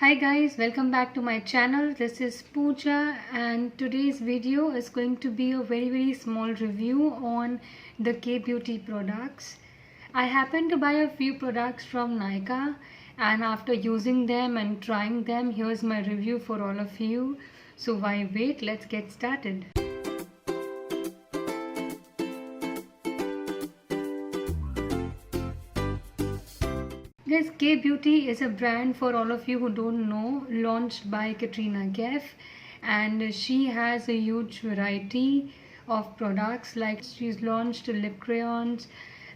Hi guys, welcome back to my channel. This is Pooja and today's video is going to be a very small review on the K-Beauty products. I happened to buy a few products from Nykaa and after using them and trying them, here's my review for all of you. So why wait? Let's get started. Guys, K-Beauty is a brand, for all of you who don't know, launched by Katrina Kaif, and she has a huge variety of products. Like she's launched lip crayons,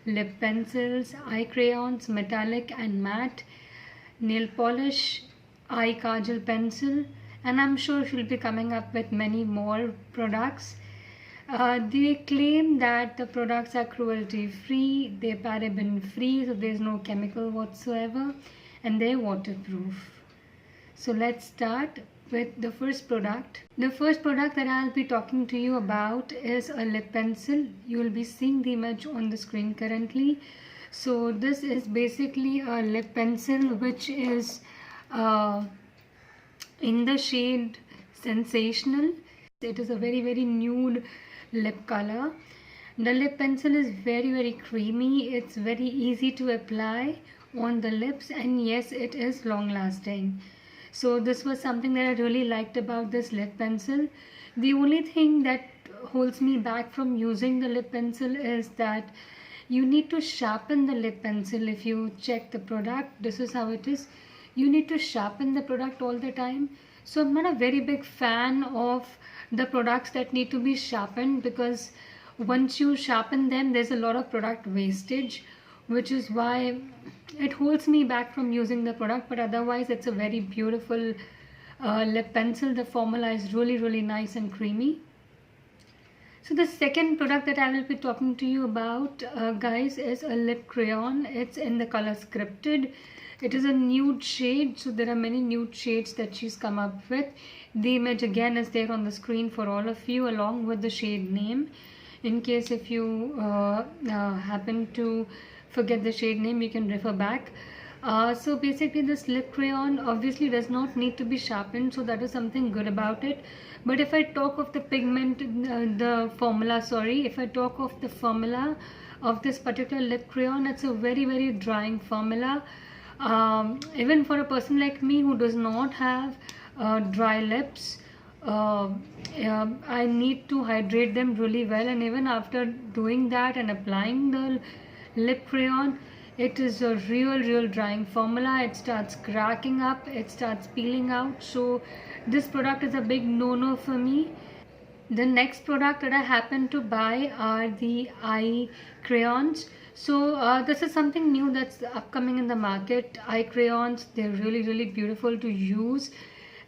lip pencils, eye crayons, metallic and matte, nail polish, eye kajal pencil, and I'm sure she'll be coming up with many more products. They claim that the products are cruelty free, they're paraben free, so there's no chemical whatsoever, and they're waterproof. So let's start with the first product. The first product that I'll be talking to you about is a lip pencil. You will be seeing the image on the screen currently. So this is basically a lip pencil which is in the shade Sensational. It is a very nude lip color. The lip pencil is very creamy. It's very easy to apply on the lips, and yes, it is long lasting. So this was something that I really liked about this lip pencil. The only thing that holds me back from using the lip pencil is that you need to sharpen the lip pencil. If you check the product, this is how it is. You need to sharpen the product all the time. So I'm not a very big fan of the products that need to be sharpened, because once you sharpen them, there's a lot of product wastage, which is why it holds me back from using the product. But otherwise, it's a very beautiful lip pencil. The formula is really nice and creamy. So the second product that I will be talking to you about, guys, is a lip crayon. It's in the color Scripted. It is a nude shade, so there are many nude shades that she's come up with. The image again is there on the screen for all of you, along with the shade name. In case if you happen to forget the shade name, you can refer back. So basically this lip crayon obviously does not need to be sharpened, so that is something good about it. But if I talk of the pigment, if I talk of the formula of this particular lip crayon, it's a very drying formula. Even for a person like me who does not have dry lips, I need to hydrate them really well, and even after doing that and applying the lip crayon, it is a real drying formula. It starts cracking up, it starts peeling out. So this product is a big no-no for me. The next product that I happen to buy are the eye crayons. So this is something new that's upcoming in the market. Eye crayons, they're really beautiful to use.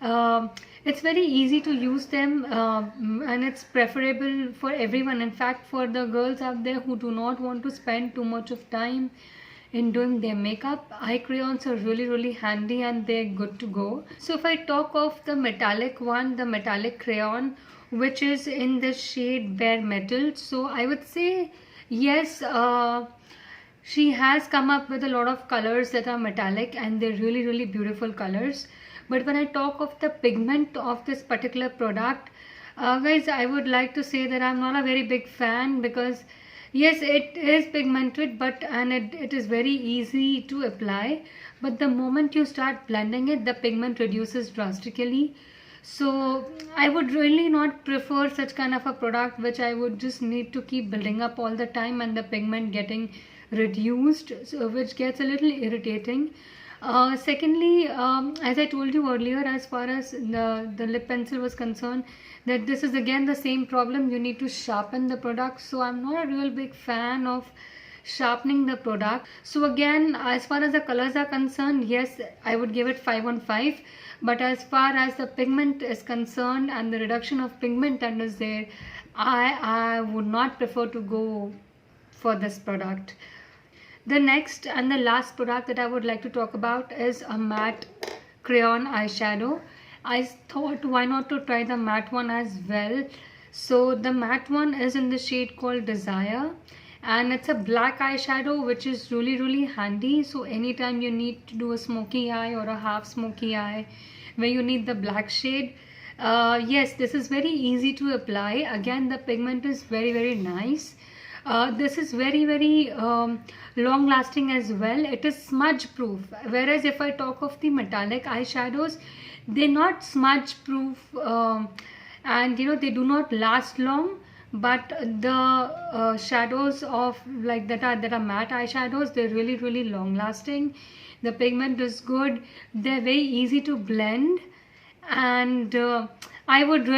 It's very easy to use them, and it's preferable for everyone. In fact, for the girls out there who do not want to spend too much of time in doing their makeup, eye crayons are really handy and they're good to go. So if I talk of the metallic one, the metallic crayon, which is in the shade Bare Metal, so I would say yes, she has come up with a lot of colors that are metallic and they're really beautiful colors. But when I talk of the pigment of this particular product, guys, I would like to say that I'm not a very big fan, because yes, it is pigmented, but it is very easy to apply. But the moment you start blending it, the pigment reduces drastically. So I would really not prefer such kind of a product which I would just need to keep building up all the time and the pigment getting reduced, so which gets a little irritating. Secondly, as I told you earlier, as far as the lip pencil was concerned, that this is again the same problem. You need to sharpen the product. So I'm not a real big fan of sharpening the product. So again, as far as the colors are concerned, yes, I would give it 5 on 5. But as far as the pigment is concerned and the reduction of pigment that is there, I would not prefer to go for this product. The next and the last product that I would like to talk about is a matte crayon eyeshadow. I thought, why not to try the matte one as well. So the matte one is in the shade called Desire, and it's a black eyeshadow, which is really handy. So anytime you need to do a smoky eye or a half smoky eye where you need the black shade, yes, this is very easy to apply. Again, the pigment is very nice. This is very long lasting as well. It is smudge proof, whereas if I talk of the metallic eyeshadows, they're not smudge proof, and they do not last long. But the shadows of like that are matte eyeshadows, they're really long lasting. The pigment is good, they're very easy to blend, and I was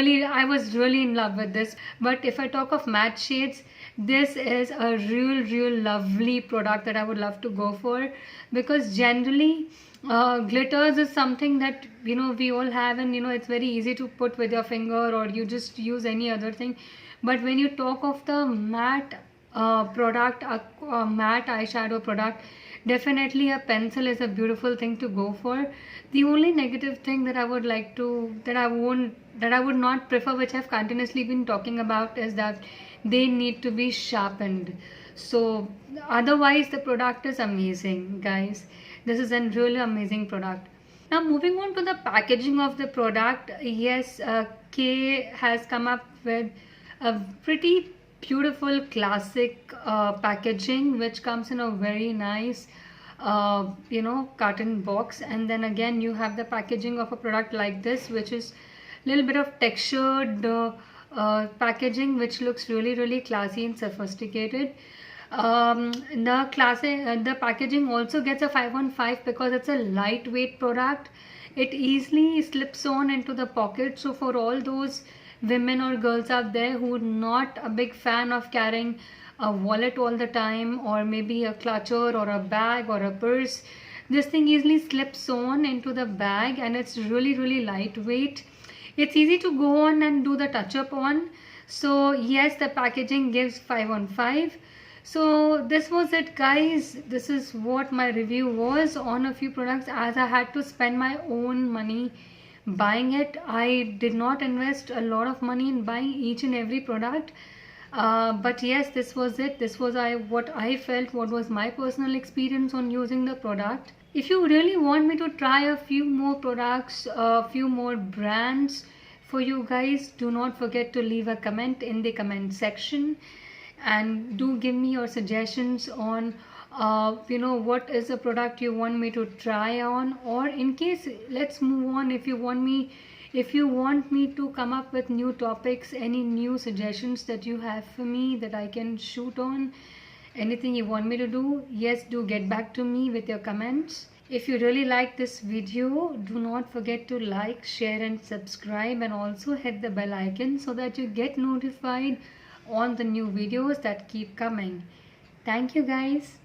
really in love with this. But if I talk of matte shades, this is a real lovely product that I would love to go for, because generally glitters is something that we all have, and it's very easy to put with your finger, or you just use any other thing. But when you talk of the matte product, a matte eyeshadow product, definitely a pencil is a beautiful thing to go for. The only negative thing that I would not prefer, which I've continuously been talking about, is that they need to be sharpened. So otherwise the product is amazing, guys. This is a really amazing product. Now moving on to the packaging of the product, yes, K has come up with a pretty beautiful classic packaging, which comes in a very nice carton box. And then again you have the packaging of a product like this, which is a little bit of textured packaging, which looks really classy and sophisticated. The packaging also gets a 5-on-5 because it's a lightweight product. It easily slips on into the pocket. So for all those women or girls out there who are not a big fan of carrying a wallet all the time, or maybe a clutcher or a bag or a purse, this thing easily slips on into the bag, and it's really lightweight. It's easy to go on and do the touch up on. So yes, the packaging gives 5-on-5. So this was it, guys. This is what my review was on a few products, as I had to spend my own money buying it. I did not invest a lot of money in buying each and every product, but yes, this was it. This was what I felt, what was my personal experience on using the product. If you really want me to try a few more products, a few more brands for you guys, do not forget to leave a comment in the comment section, and do give me your suggestions on what is the product you want me to try on. Or in case, let's move on, if you want me to come up with new topics, any new suggestions that you have for me that I can shoot on, anything you want me to do, yes, do get back to me with your comments. If you really like this video, do not forget to like, share and subscribe, and also hit the bell icon so that you get notified on the new videos that keep coming. Thank you, guys.